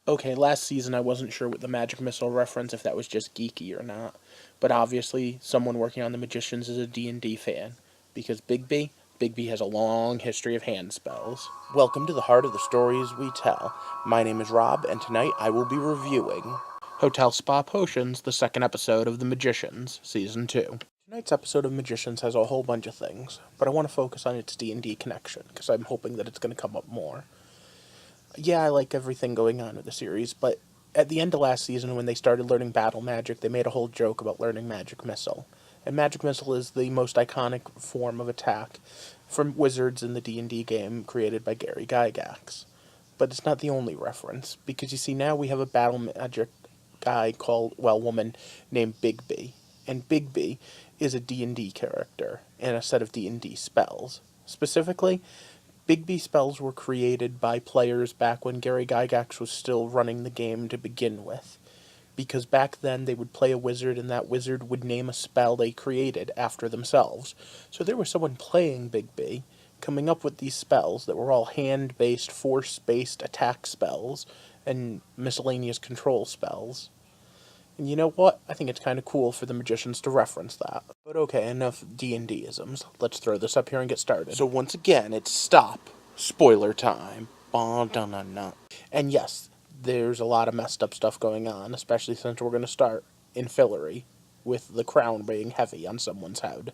Okay, last season I wasn't sure with the magic missile reference if that was just geeky or not, but obviously someone working on the Magicians is a D&D fan, because Bigby has a long history of hand spells. Welcome to the heart of the stories we tell. My name is Rob, and tonight I will be reviewing Hotel Spa Potions, the second episode of The Magicians, Season 2. Tonight's episode of Magicians has a whole bunch of things, but I want to focus on its D&D connection, because I'm hoping that it's going to come up more. Yeah, I like everything going on with the series, but at the end of last season, when they started learning battle magic, they made a whole joke about learning magic missile. And magic missile is the most iconic form of attack from wizards in the D&D game created by Gary Gygax. But it's not the only reference, because you see, now we have a battle magic guy called, well, woman named Bigby. And Bigby is a D&D character and a set of D&D spells. Specifically, Bigby spells were created by players back when Gary Gygax was still running the game to begin with. Because back then they would play a wizard and that wizard would name a spell they created after themselves. So there was someone playing Bigby, coming up with these spells that were all hand-based, force-based attack spells, and miscellaneous control spells. And you know what? I think it's kind of cool for the Magicians to reference that. But okay, enough D&D-isms. Let's throw this up here and get started. So once again, it's stop. Spoiler time. And yes, there's a lot of messed up stuff going on, especially since we're going to start in Fillory, with the crown being heavy on someone's head.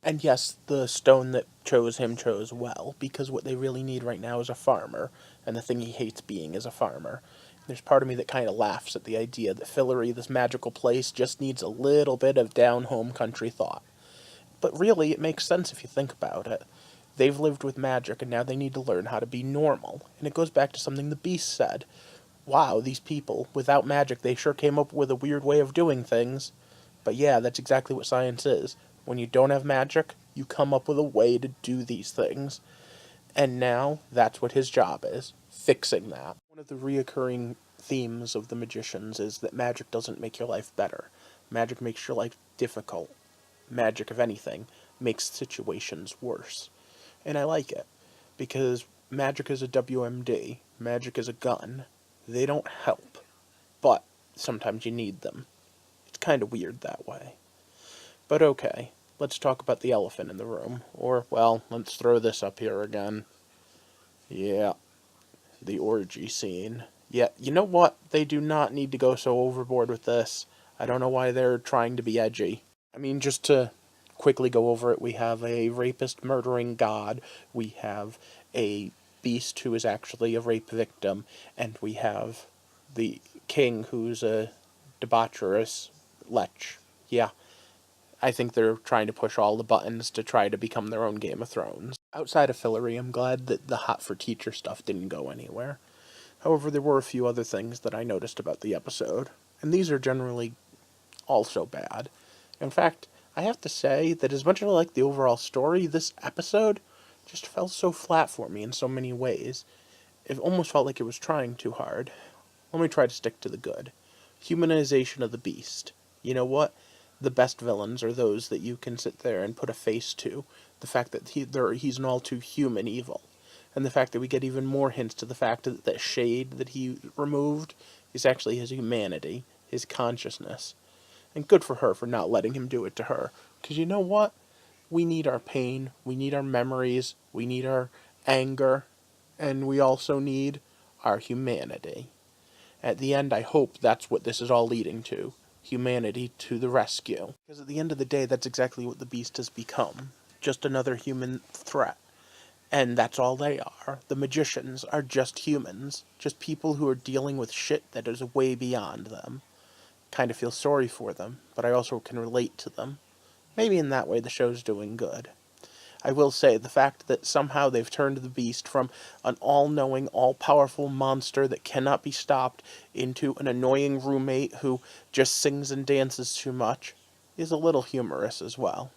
And yes, the stone that chose him chose well, because what they really need right now is a farmer, and the thing he hates being is a farmer. There's part of me that kind of laughs at the idea that Fillory, this magical place, just needs a little bit of down-home country thought. But really, it makes sense if you think about it. They've lived with magic, and now they need to learn how to be normal. And it goes back to something the Beast said. Wow, these people, without magic, they sure came up with a weird way of doing things. But yeah, that's exactly what science is. When you don't have magic, you come up with a way to do these things. And now, that's what his job is, fixing that. One of the reoccurring themes of the Magicians is that magic doesn't make your life better. Magic makes your life difficult. Magic, if anything, makes situations worse. And I like it, because magic is a WMD, magic is a gun. They don't help, but sometimes you need them. It's kind of weird that way. But okay, let's talk about the elephant in the room. Or, well, let's throw this up here again. Yeah, the orgy scene. Yeah, you know what? They do not need to go so overboard with this. I don't know why they're trying to be edgy. I mean, just to quickly go over it, we have a rapist murdering god, we have a beast who is actually a rape victim, and we have the king who's a debaucherous lech. Yeah, I think they're trying to push all the buttons to try to become their own Game of Thrones. Outside of Fillory, I'm glad that the Hot for Teacher stuff didn't go anywhere. However, there were a few other things that I noticed about the episode, and these are generally also bad. In fact, I have to say that as much as I like the overall story, this episode just fell so flat for me in so many ways. It almost felt like it was trying too hard. Let me try to stick to the good. Humanization of the beast. You know what? The best villains are those that you can sit there and put a face to. The fact that he's an all too human evil. And the fact that we get even more hints to the fact that that shade that he removed is actually his humanity, his consciousness. And good for her for not letting him do it to her. Because you know what? We need our pain, we need our memories, we need our anger, and we also need our humanity. At the end, I hope that's what this is all leading to. Humanity to the rescue. Because at the end of the day, that's exactly what the Beast has become. Just another human threat. And that's all they are. The Magicians are just humans. Just people who are dealing with shit that is way beyond them. Kind of feel sorry for them, but I also can relate to them. Maybe in that way the show's doing good. I will say, the fact that somehow they've turned the Beast from an all-knowing, all-powerful monster that cannot be stopped into an annoying roommate who just sings and dances too much is a little humorous as well.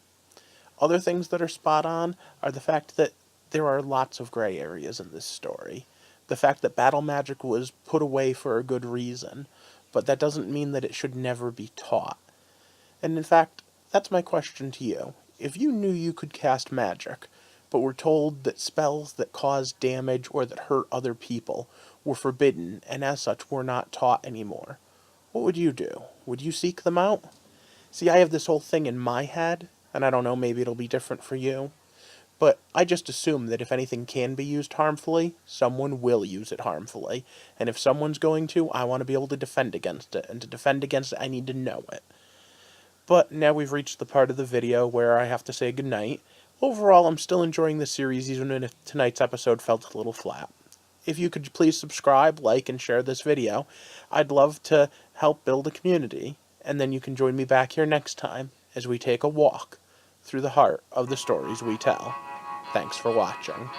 Other things that are spot on are the fact that there are lots of gray areas in this story. The fact that battle magic was put away for a good reason, but that doesn't mean that it should never be taught. And in fact, that's my question to you. If you knew you could cast magic, but we're told that spells that cause damage or that hurt other people were forbidden, and as such were not taught anymore. What would you do? Would you seek them out? See, I have this whole thing in my head, and I don't know, maybe it'll be different for you, but I just assume that if anything can be used harmfully, someone will use it harmfully. And if someone's going to, I want to be able to defend against it. And to defend against it, I need to know it. But now we've reached the part of the video where I have to say goodnight. Overall, I'm still enjoying the series, even if tonight's episode felt a little flat. If you could please subscribe, like, and share this video, I'd love to help build a community. And then you can join me back here next time as we take a walk through the heart of the stories we tell. Thanks for watching.